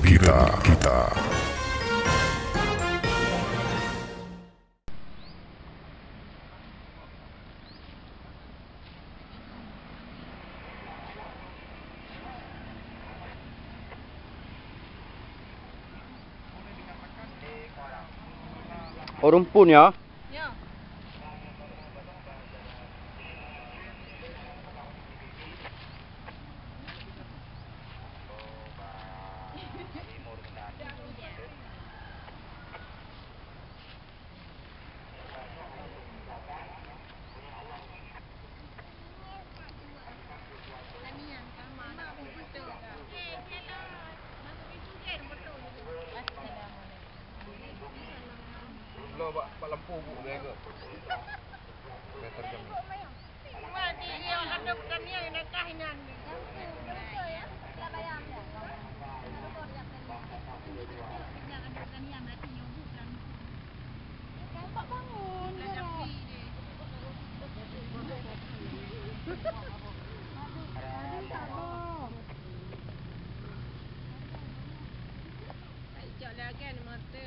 kita. Oh, rumpun ya? Ya. Lo pak lampu bu dia ke. Meter jam. Mati dia ada pertanian yang nakah ini. Lagi ni mati.